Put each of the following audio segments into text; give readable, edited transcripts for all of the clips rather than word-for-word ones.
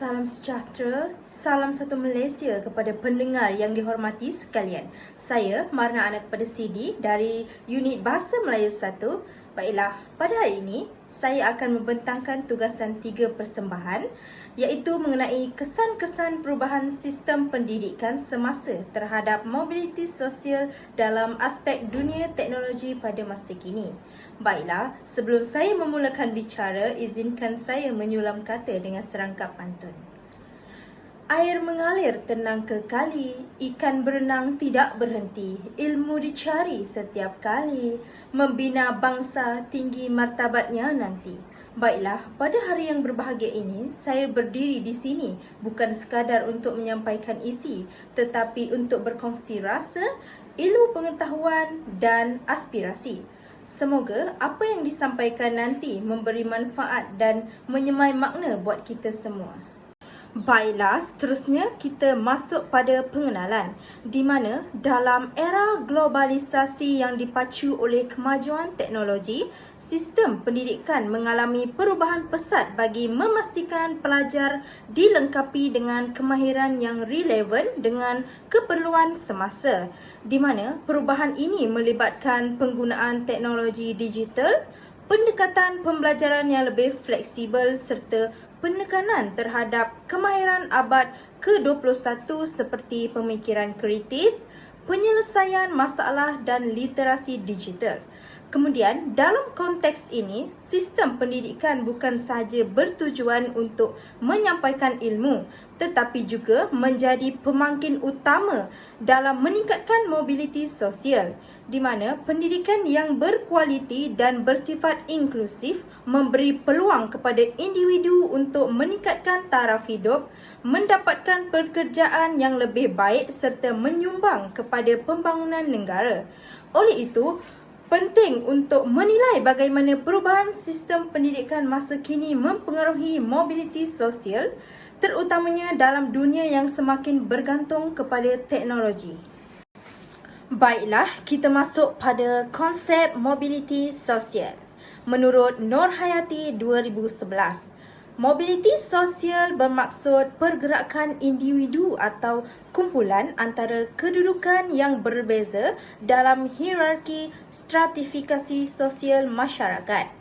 Salam sejahtera, salam satu Malaysia kepada pendengar yang dihormati sekalian. Saya Marna Ana kepada CD dari Unit Bahasa Melayu 1. Baiklah, pada hari ini saya akan membentangkan tugasan 3 persembahan iaitu mengenai kesan-kesan perubahan sistem pendidikan semasa terhadap mobiliti sosial dalam aspek dunia teknologi pada masa kini. Baiklah, sebelum saya memulakan bicara, izinkan saya menyulam kata dengan serangkap pantun. Air mengalir tenang ke kali, ikan berenang tidak berhenti, ilmu dicari setiap kali, membina bangsa tinggi martabatnya nanti. Baiklah, pada hari yang berbahagia ini, saya berdiri di sini bukan sekadar untuk menyampaikan isi, tetapi untuk berkongsi rasa, ilmu pengetahuan dan aspirasi. Semoga apa yang disampaikan nanti memberi manfaat dan menyemai makna buat kita semua. Baiklah, seterusnya kita masuk pada pengenalan di mana dalam era globalisasi yang dipacu oleh kemajuan teknologi, sistem pendidikan mengalami perubahan pesat bagi memastikan pelajar dilengkapi dengan kemahiran yang relevan dengan keperluan semasa, di mana perubahan ini melibatkan penggunaan teknologi digital, pendekatan pembelajaran yang lebih fleksibel serta penekanan terhadap kemahiran abad ke-21 seperti pemikiran kritis, penyelesaian masalah dan literasi digital. Kemudian, dalam konteks ini, sistem pendidikan bukan sahaja bertujuan untuk menyampaikan ilmu, tetapi juga menjadi pemangkin utama dalam meningkatkan mobiliti sosial, di mana pendidikan yang berkualiti dan bersifat inklusif memberi peluang kepada individu untuk meningkatkan taraf hidup, mendapatkan pekerjaan yang lebih baik serta menyumbang kepada pembangunan negara. Oleh itu, penting untuk menilai bagaimana perubahan sistem pendidikan masa kini mempengaruhi mobiliti sosial, terutamanya dalam dunia yang semakin bergantung kepada teknologi. Baiklah, kita masuk pada konsep mobiliti sosial. Menurut Nur Hayati 2011, mobiliti sosial bermaksud pergerakan individu atau kumpulan antara kedudukan yang berbeza dalam hierarki stratifikasi sosial masyarakat.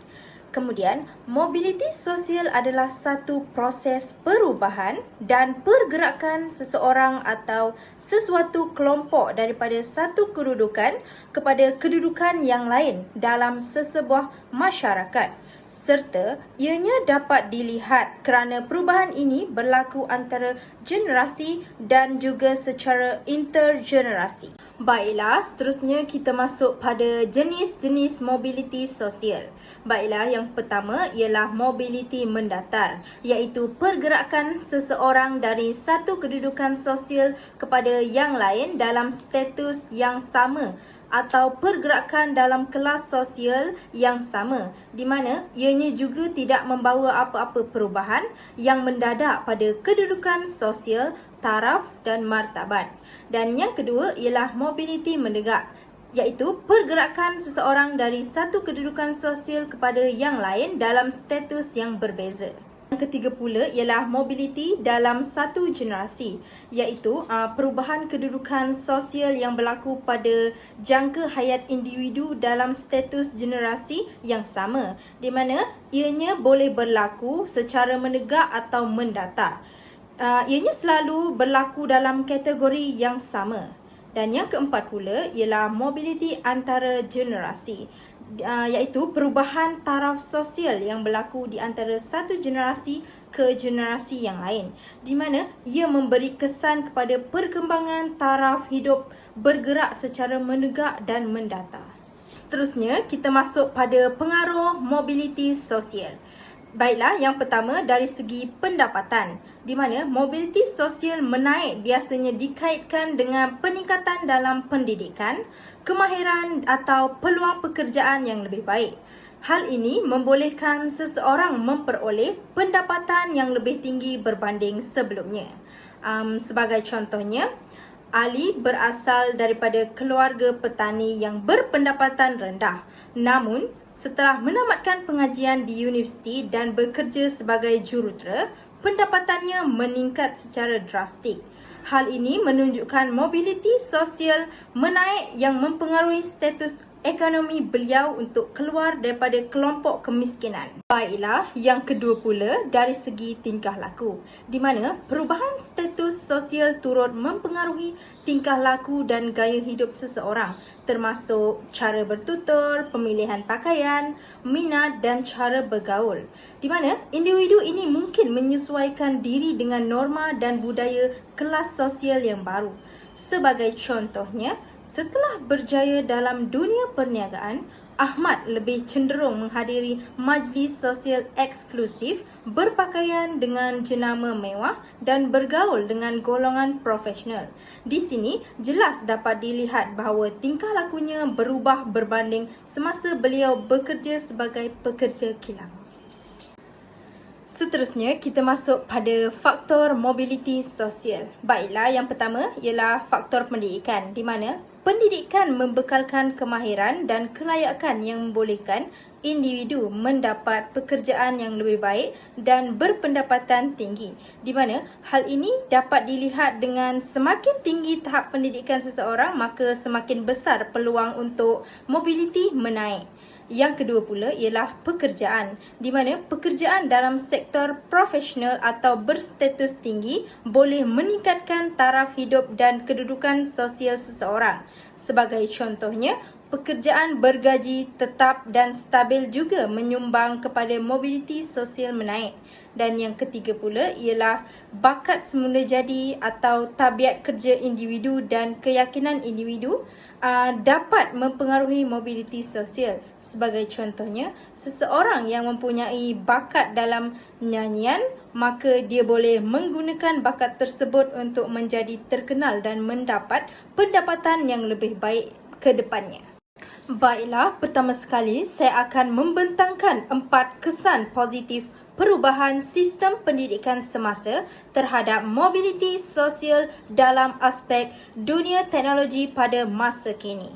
Kemudian, mobiliti sosial adalah satu proses perubahan dan pergerakan seseorang atau sesuatu kelompok daripada satu kedudukan kepada kedudukan yang lain dalam sesebuah masyarakat, serta ianya dapat dilihat kerana perubahan ini berlaku antara generasi dan juga secara intergenerasi. Baiklah, seterusnya kita masuk pada jenis-jenis mobiliti sosial. Baiklah, yang pertama ialah mobiliti mendatar, iaitu pergerakan seseorang dari satu kedudukan sosial kepada yang lain dalam status yang sama atau pergerakan dalam kelas sosial yang sama, di mana ianya juga tidak membawa apa-apa perubahan yang mendadak pada kedudukan sosial, taraf dan martabat. Dan yang kedua ialah mobiliti menegak, iaitu pergerakan seseorang dari satu kedudukan sosial kepada yang lain dalam status yang berbeza. Yang ketiga pula ialah mobiliti dalam satu generasi, iaitu perubahan kedudukan sosial yang berlaku pada jangka hayat individu dalam status generasi yang sama, di mana ianya boleh berlaku secara menegak atau mendatar. Ianya selalu berlaku dalam kategori yang sama. Dan yang keempat pula ialah mobiliti antara generasi, iaitu perubahan taraf sosial yang berlaku di antara satu generasi ke generasi yang lain, di mana ia memberi kesan kepada perkembangan taraf hidup bergerak secara menegak dan mendatar. Seterusnya, kita masuk pada pengaruh mobiliti sosial. Baiklah, yang pertama dari segi pendapatan, di mana mobiliti sosial menaik biasanya dikaitkan dengan peningkatan dalam pendidikan, kemahiran atau peluang pekerjaan yang lebih baik. Hal ini membolehkan seseorang memperoleh pendapatan yang lebih tinggi berbanding sebelumnya. Sebagai contohnya, Ali berasal daripada keluarga petani yang berpendapatan rendah. Namun, setelah menamatkan pengajian di universiti dan bekerja sebagai jurutera, pendapatannya meningkat secara drastik. Hal ini menunjukkan mobiliti sosial menaik yang mempengaruhi status ekonomi beliau untuk keluar daripada kelompok kemiskinan. Baiklah, yang kedua pula dari segi tingkah laku, di mana perubahan status sosial turut mempengaruhi tingkah laku dan gaya hidup seseorang, termasuk cara bertutur, pemilihan pakaian, minat dan cara bergaul. Di mana individu ini mungkin menyesuaikan diri dengan norma dan budaya kelas sosial yang baru. Sebagai contohnya, setelah berjaya dalam dunia perniagaan, Ahmad lebih cenderung menghadiri majlis sosial eksklusif, berpakaian dengan jenama mewah dan bergaul dengan golongan profesional. Di sini jelas dapat dilihat bahawa tingkah lakunya berubah berbanding semasa beliau bekerja sebagai pekerja kilang. Seterusnya, kita masuk pada faktor mobiliti sosial. Baiklah, yang pertama ialah faktor pendidikan, di mana pendidikan membekalkan kemahiran dan kelayakan yang membolehkan individu mendapat pekerjaan yang lebih baik dan berpendapatan tinggi, di mana hal ini dapat dilihat dengan semakin tinggi tahap pendidikan seseorang, maka semakin besar peluang untuk mobiliti menaik. Yang kedua pula ialah pekerjaan, di mana pekerjaan dalam sektor profesional atau berstatus tinggi boleh meningkatkan taraf hidup dan kedudukan sosial seseorang. Sebagai contohnya, pekerjaan bergaji tetap dan stabil juga menyumbang kepada mobiliti sosial menaik. Dan yang ketiga pula ialah bakat semula jadi atau tabiat kerja individu dan keyakinan individu dapat mempengaruhi mobiliti sosial. Sebagai contohnya, seseorang yang mempunyai bakat dalam nyanyian, maka dia boleh menggunakan bakat tersebut untuk menjadi terkenal dan mendapat pendapatan yang lebih baik ke depannya. Baiklah, pertama sekali saya akan membentangkan 4 kesan positif perubahan sistem pendidikan semasa terhadap mobiliti sosial dalam aspek dunia teknologi pada masa kini.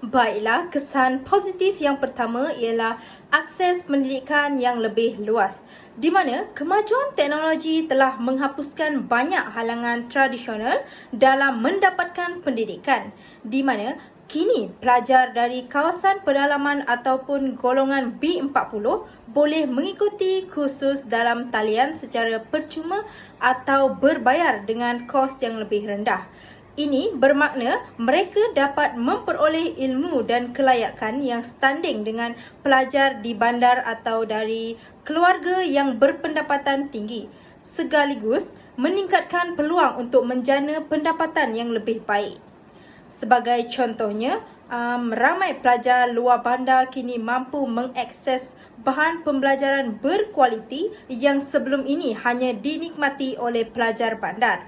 Baiklah, kesan positif yang pertama ialah akses pendidikan yang lebih luas, di mana kemajuan teknologi telah menghapuskan banyak halangan tradisional dalam mendapatkan pendidikan, di mana kini pelajar dari kawasan pedalaman ataupun golongan B40 boleh mengikuti kursus dalam talian secara percuma atau berbayar dengan kos yang lebih rendah. Ini bermakna mereka dapat memperoleh ilmu dan kelayakan yang setanding dengan pelajar di bandar atau dari keluarga yang berpendapatan tinggi, sekaligus meningkatkan peluang untuk menjana pendapatan yang lebih baik. Sebagai contohnya, ramai pelajar luar bandar kini mampu mengakses bahan pembelajaran berkualiti yang sebelum ini hanya dinikmati oleh pelajar bandar.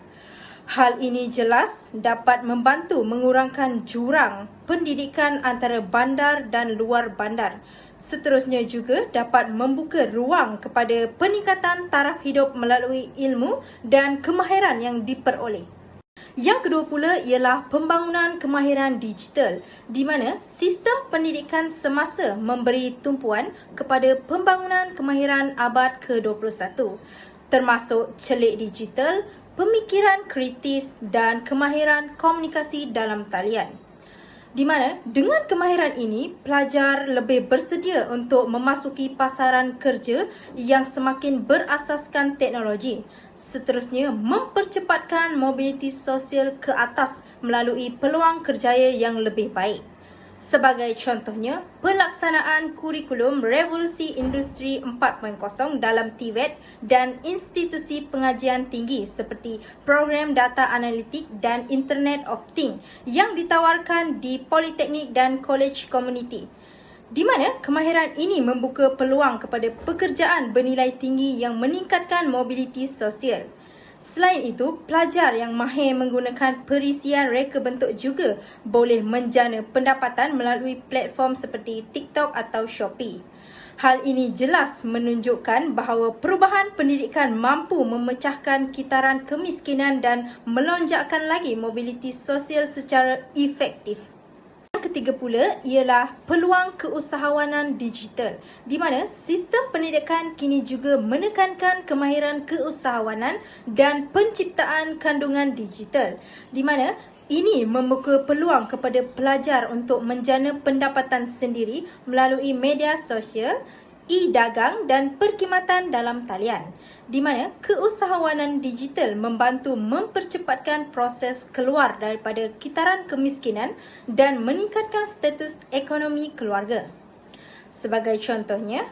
Hal ini jelas dapat membantu mengurangkan jurang pendidikan antara bandar dan luar bandar. Seterusnya juga dapat membuka ruang kepada peningkatan taraf hidup melalui ilmu dan kemahiran yang diperoleh. Yang kedua pula ialah pembangunan kemahiran digital, di mana sistem pendidikan semasa memberi tumpuan kepada pembangunan kemahiran abad ke-21, termasuk celik digital, pemikiran kritis dan kemahiran komunikasi dalam talian. Di mana dengan kemahiran ini, pelajar lebih bersedia untuk memasuki pasaran kerja yang semakin berasaskan teknologi. Seterusnya, mempercepatkan mobiliti sosial ke atas melalui peluang kerjaya yang lebih baik. Sebagai contohnya, pelaksanaan kurikulum Revolusi Industri 4.0 dalam TVET dan institusi pengajian tinggi seperti program data analitik dan Internet of Things yang ditawarkan di Politeknik dan College Community, di mana kemahiran ini membuka peluang kepada pekerjaan bernilai tinggi yang meningkatkan mobiliti sosial. Selain itu, pelajar yang mahir menggunakan perisian reka bentuk juga boleh menjana pendapatan melalui platform seperti TikTok atau Shopee. Hal ini jelas menunjukkan bahawa perubahan pendidikan mampu memecahkan kitaran kemiskinan dan melonjakkan lagi mobiliti sosial secara efektif. Yang yang ketiga pula ialah peluang keusahawanan digital, di mana sistem pendidikan kini juga menekankan kemahiran keusahawanan dan penciptaan kandungan digital, di mana ini membuka peluang kepada pelajar untuk menjana pendapatan sendiri melalui media sosial, e-dagang dan perkhidmatan dalam talian, di mana keusahawanan digital membantu mempercepatkan proses keluar daripada kitaran kemiskinan dan meningkatkan status ekonomi keluarga. Sebagai contohnya,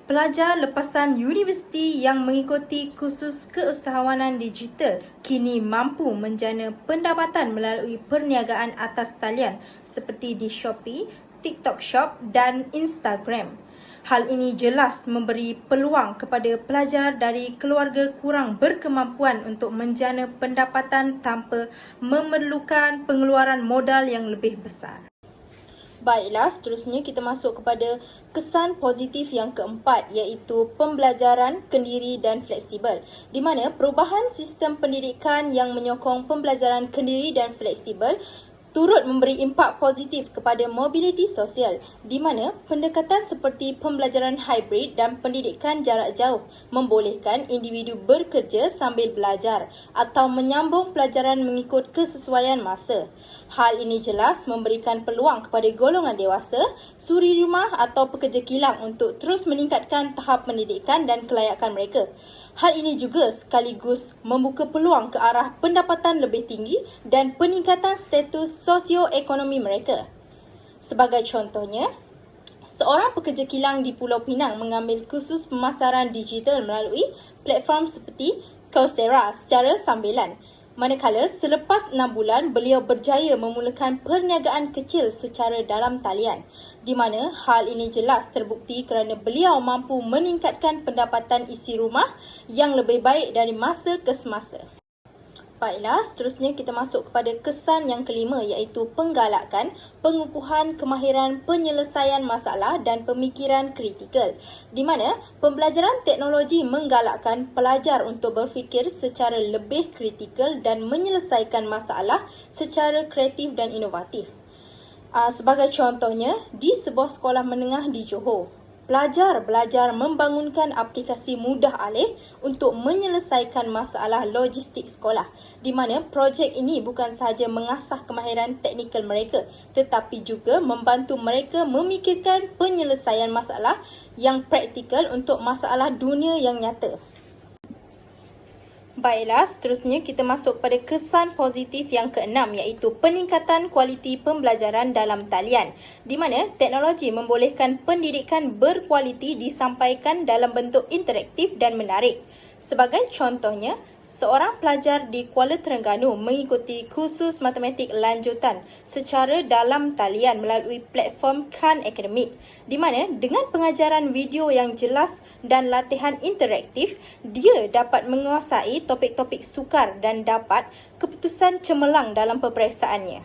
pelajar lepasan universiti yang mengikuti kursus keusahawanan digital kini mampu menjana pendapatan melalui perniagaan atas talian seperti di Shopee, TikTok Shop dan Instagram. Hal ini jelas memberi peluang kepada pelajar dari keluarga kurang berkemampuan untuk menjana pendapatan tanpa memerlukan pengeluaran modal yang lebih besar. Baiklah, seterusnya kita masuk kepada kesan positif yang keempat, iaitu pembelajaran kendiri dan fleksibel, di mana perubahan sistem pendidikan yang menyokong pembelajaran kendiri dan fleksibel turut memberi impak positif kepada mobiliti sosial, di mana pendekatan seperti pembelajaran hybrid dan pendidikan jarak jauh membolehkan individu bekerja sambil belajar atau menyambung pelajaran mengikut kesesuaian masa. Hal ini jelas memberikan peluang kepada golongan dewasa, suri rumah atau pekerja kilang untuk terus meningkatkan tahap pendidikan dan kelayakan mereka. Hal ini juga sekaligus membuka peluang ke arah pendapatan lebih tinggi dan peningkatan status sosioekonomi mereka. Sebagai contohnya, seorang pekerja kilang di Pulau Pinang mengambil kursus pemasaran digital melalui platform seperti Coursera secara sambilan. Manakala selepas 6 bulan, beliau berjaya memulakan perniagaan kecil secara dalam talian, di mana hal ini jelas terbukti kerana beliau mampu meningkatkan pendapatan isi rumah yang lebih baik dari masa ke semasa. Baiklah, seterusnya kita masuk kepada kesan yang kelima, iaitu penggalakan pengukuhan kemahiran penyelesaian masalah dan pemikiran kritikal, di mana pembelajaran teknologi menggalakkan pelajar untuk berfikir secara lebih kritikal dan menyelesaikan masalah secara kreatif dan inovatif. Sebagai contohnya, di sebuah sekolah menengah di Johor, pelajar belajar membangunkan aplikasi mudah alih untuk menyelesaikan masalah logistik sekolah, di mana projek ini bukan sahaja mengasah kemahiran teknikal mereka, tetapi juga membantu mereka memikirkan penyelesaian masalah yang praktikal untuk masalah dunia yang nyata. Baiklah, seterusnya kita masuk pada kesan positif yang keenam, iaitu peningkatan kualiti pembelajaran dalam talian, di mana teknologi membolehkan pendidikan berkualiti disampaikan dalam bentuk interaktif dan menarik. Sebagai contohnya, seorang pelajar di Kuala Terengganu mengikuti kursus matematik lanjutan secara dalam talian melalui platform Khan Academic, di mana dengan pengajaran video yang jelas dan latihan interaktif, dia dapat menguasai topik-topik sukar dan dapat keputusan cemerlang dalam peperiksaannya.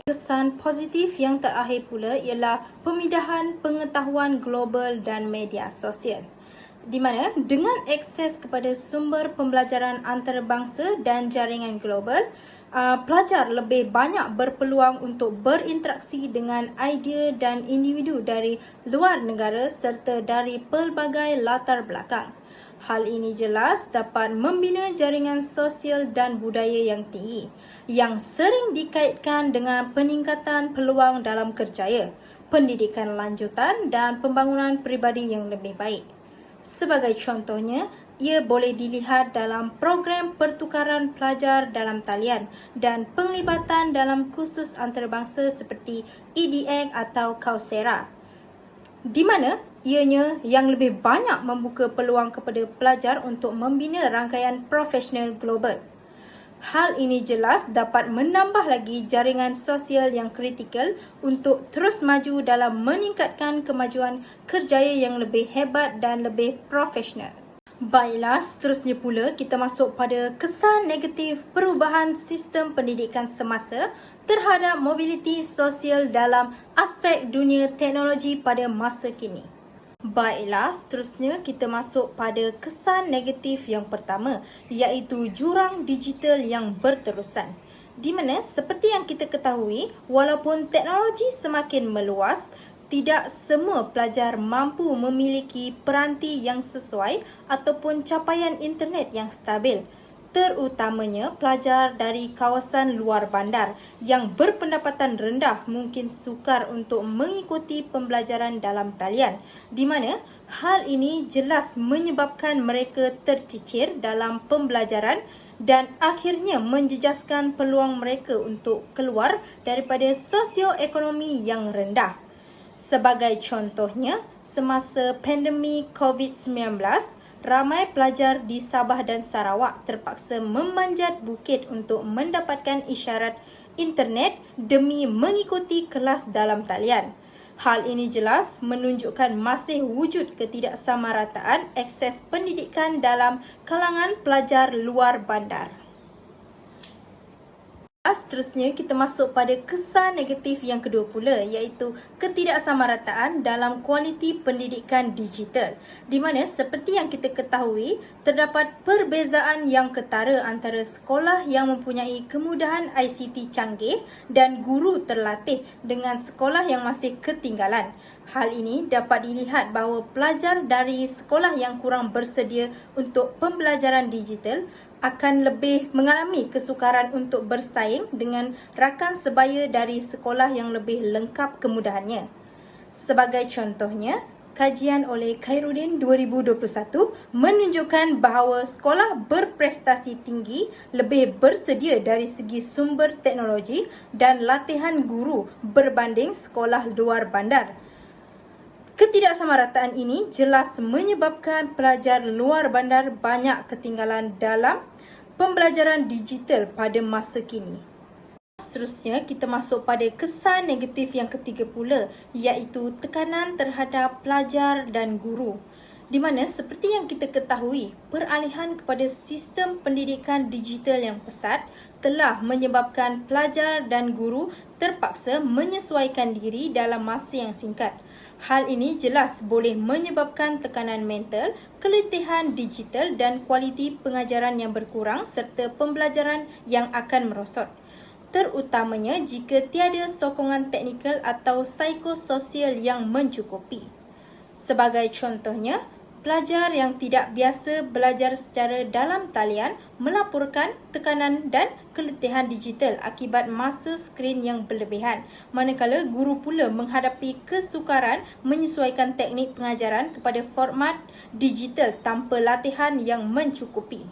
Kesan positif yang terakhir pula ialah pemindahan pengetahuan global dan media sosial, di mana dengan akses kepada sumber pembelajaran antarabangsa dan jaringan global, pelajar lebih banyak berpeluang untuk berinteraksi dengan idea dan individu dari luar negara serta dari pelbagai latar belakang. Hal ini jelas dapat membina jaringan sosial dan budaya yang tinggi, yang sering dikaitkan dengan peningkatan peluang dalam kerjaya, pendidikan lanjutan dan pembangunan peribadi yang lebih baik. Sebagai contohnya, ia boleh dilihat dalam program pertukaran pelajar dalam talian dan penglibatan dalam kursus antarabangsa seperti EDX atau Coursera, di mana ianya yang lebih banyak membuka peluang kepada pelajar untuk membina rangkaian profesional global. Hal ini jelas dapat menambah lagi jaringan sosial yang kritikal untuk terus maju dalam meningkatkan kemajuan kerjaya yang lebih hebat dan lebih profesional. Baiklah, seterusnya pula kita masuk pada kesan negatif perubahan sistem pendidikan semasa terhadap mobiliti sosial dalam aspek dunia teknologi pada masa kini. Baiklah, seterusnya kita masuk pada kesan negatif yang pertama, iaitu jurang digital yang berterusan, Di mana seperti yang kita ketahui, walaupun teknologi semakin meluas, tidak semua pelajar mampu memiliki peranti yang sesuai ataupun capaian internet yang stabil. Terutamanya pelajar dari kawasan luar bandar yang berpendapatan rendah mungkin sukar untuk mengikuti pembelajaran dalam talian, di mana hal ini jelas menyebabkan mereka tercicir dalam pembelajaran dan akhirnya menjejaskan peluang mereka untuk keluar daripada sosioekonomi yang rendah. Sebagai contohnya, semasa pandemik COVID-19, ramai pelajar di Sabah dan Sarawak terpaksa memanjat bukit untuk mendapatkan isyarat internet demi mengikuti kelas dalam talian. Hal ini jelas menunjukkan masih wujud ketidaksamarataan akses pendidikan dalam kalangan pelajar luar bandar. Seterusnya, kita masuk pada kesan negatif yang kedua pula, iaitu ketidaksamarataan dalam kualiti pendidikan digital. Di mana seperti yang kita ketahui, terdapat perbezaan yang ketara antara sekolah yang mempunyai kemudahan ICT canggih dan guru terlatih dengan sekolah yang masih ketinggalan. Hal ini dapat dilihat bahawa pelajar dari sekolah yang kurang bersedia untuk pembelajaran digital akan lebih mengalami kesukaran untuk bersaing dengan rakan sebaya dari sekolah yang lebih lengkap kemudahannya. Sebagai contohnya, kajian oleh Khairuddin 2021 menunjukkan bahawa sekolah berprestasi tinggi lebih bersedia dari segi sumber teknologi dan latihan guru berbanding sekolah luar bandar. Ketidaksamarataan ini jelas menyebabkan pelajar luar bandar banyak ketinggalan dalam pembelajaran digital pada masa kini. Seterusnya, kita masuk pada kesan negatif yang ketiga pula, iaitu tekanan terhadap pelajar dan guru. Di mana seperti yang kita ketahui, peralihan kepada sistem pendidikan digital yang pesat telah menyebabkan pelajar dan guru terpaksa menyesuaikan diri dalam masa yang singkat. Hal ini jelas boleh menyebabkan tekanan mental, keletihan digital dan kualiti pengajaran yang berkurang serta pembelajaran yang akan merosot. Terutamanya jika tiada sokongan teknikal atau psikososial yang mencukupi. Sebagai contohnya, pelajar yang tidak biasa belajar secara dalam talian melaporkan tekanan dan keletihan digital akibat masa skrin yang berlebihan, manakala guru pula menghadapi kesukaran menyesuaikan teknik pengajaran kepada format digital tanpa latihan yang mencukupi.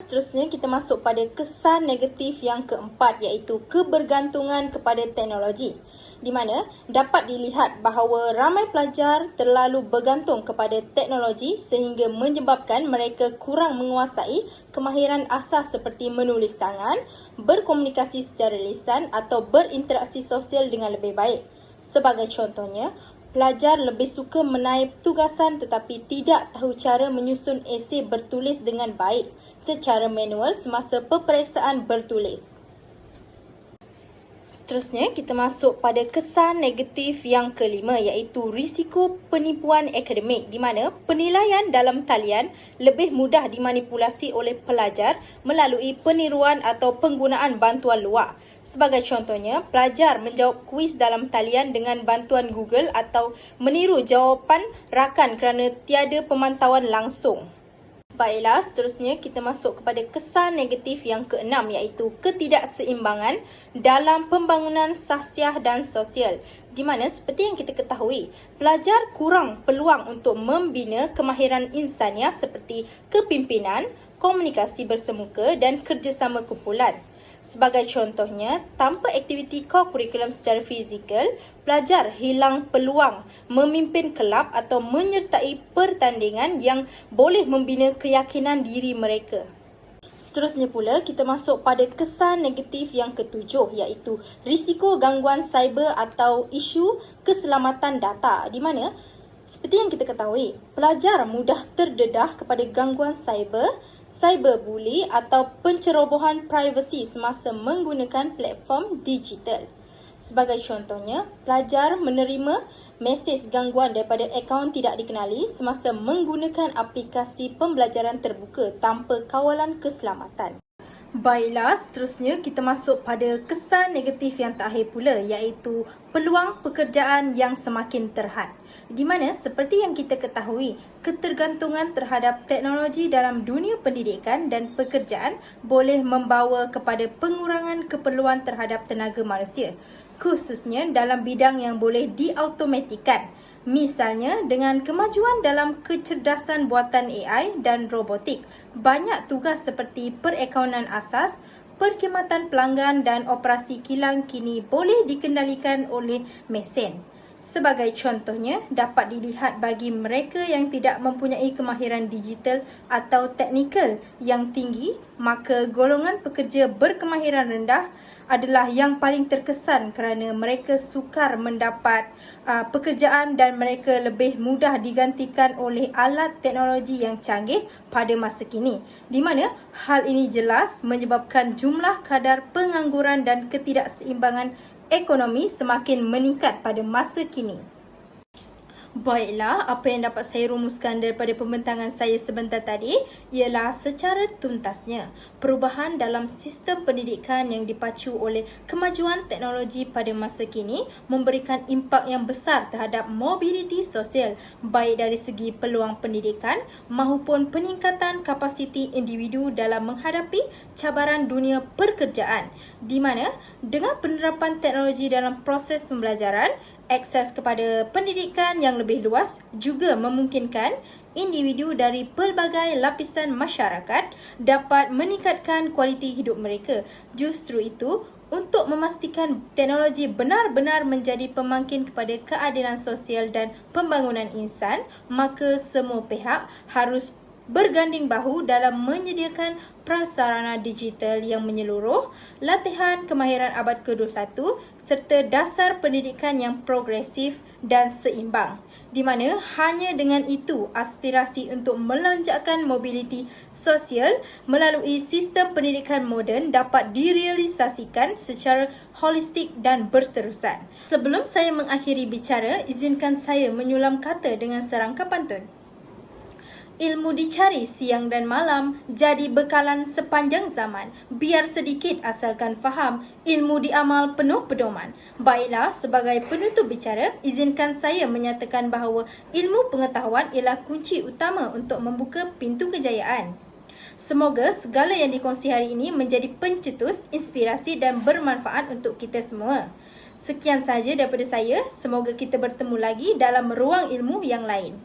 Seterusnya, kita masuk pada kesan negatif yang keempat, iaitu kebergantungan kepada teknologi. Di mana dapat dilihat bahawa ramai pelajar terlalu bergantung kepada teknologi sehingga menyebabkan mereka kurang menguasai kemahiran asas seperti menulis tangan, berkomunikasi secara lisan atau berinteraksi sosial dengan lebih baik. Sebagai contohnya, pelajar lebih suka menaip tugasan tetapi tidak tahu cara menyusun esei bertulis dengan baik secara manual semasa peperiksaan bertulis. Seterusnya, kita masuk pada kesan negatif yang kelima, iaitu risiko penipuan akademik, di mana penilaian dalam talian lebih mudah dimanipulasi oleh pelajar melalui peniruan atau penggunaan bantuan luar. Sebagai contohnya, pelajar menjawab kuis dalam talian dengan bantuan Google atau meniru jawapan rakan kerana tiada pemantauan langsung. Baiklah, seterusnya kita masuk kepada kesan negatif yang keenam, iaitu ketidakseimbangan dalam pembangunan sahsiah dan sosial. Di mana seperti yang kita ketahui, pelajar kurang peluang untuk membina kemahiran insaniah seperti kepimpinan, komunikasi bersemuka dan kerjasama kumpulan. Sebagai contohnya, tanpa aktiviti co-curriculum secara fizikal, pelajar hilang peluang memimpin kelab atau menyertai pertandingan yang boleh membina keyakinan diri mereka. Seterusnya pula, kita masuk pada kesan negatif yang ketujuh, iaitu risiko gangguan cyber atau isu keselamatan data. Di mana, seperti yang kita ketahui, pelajar mudah terdedah kepada gangguan cyberbully atau pencerobohan privasi semasa menggunakan platform digital. Sebagai contohnya, pelajar menerima mesej gangguan daripada akaun tidak dikenali semasa menggunakan aplikasi pembelajaran terbuka tanpa kawalan keselamatan. Baiklah, seterusnya kita masuk pada kesan negatif yang terakhir pula, iaitu peluang pekerjaan yang semakin terhad. Di mana seperti yang kita ketahui, ketergantungan terhadap teknologi dalam dunia pendidikan dan pekerjaan boleh membawa kepada pengurangan keperluan terhadap tenaga manusia, khususnya dalam bidang yang boleh diautomatikan. Misalnya, dengan kemajuan dalam kecerdasan buatan AI dan robotik, banyak tugas seperti perakaunan asas, perkhidmatan pelanggan dan operasi kilang kini boleh dikendalikan oleh mesin. Sebagai contohnya, dapat dilihat bagi mereka yang tidak mempunyai kemahiran digital atau teknikal yang tinggi, maka golongan pekerja berkemahiran rendah adalah yang paling terkesan kerana mereka sukar mendapat pekerjaan dan mereka lebih mudah digantikan oleh alat teknologi yang canggih pada masa kini, di mana hal ini jelas menyebabkan jumlah kadar pengangguran dan ketidakseimbangan ekonomi semakin meningkat pada masa kini. Baiklah, apa yang dapat saya rumuskan daripada pembentangan saya sebentar tadi ialah secara tuntasnya perubahan dalam sistem pendidikan yang dipacu oleh kemajuan teknologi pada masa kini memberikan impak yang besar terhadap mobiliti sosial, baik dari segi peluang pendidikan maupun peningkatan kapasiti individu dalam menghadapi cabaran dunia pekerjaan, di mana dengan penerapan teknologi dalam proses pembelajaran, akses kepada pendidikan yang lebih luas juga memungkinkan individu dari pelbagai lapisan masyarakat dapat meningkatkan kualiti hidup mereka. Justru itu, untuk memastikan teknologi benar-benar menjadi pemangkin kepada keadilan sosial dan pembangunan insan, maka semua pihak harus berganding bahu dalam menyediakan prasarana digital yang menyeluruh, latihan kemahiran abad ke-21 serta dasar pendidikan yang progresif dan seimbang, di mana hanya dengan itu aspirasi untuk melonjakkan mobiliti sosial melalui sistem pendidikan moden dapat direalisasikan secara holistik dan berterusan. Sebelum saya mengakhiri bicara, izinkan saya menyulam kata dengan serangka pantun. Ilmu dicari siang dan malam, jadi bekalan sepanjang zaman. Biar sedikit asalkan faham, ilmu diamal penuh pedoman. Baiklah, sebagai penutup bicara, izinkan saya menyatakan bahawa ilmu pengetahuan ialah kunci utama untuk membuka pintu kejayaan. Semoga segala yang dikongsi hari ini menjadi pencetus, inspirasi dan bermanfaat untuk kita semua. Sekian sahaja daripada saya. Semoga kita bertemu lagi dalam ruang ilmu yang lain.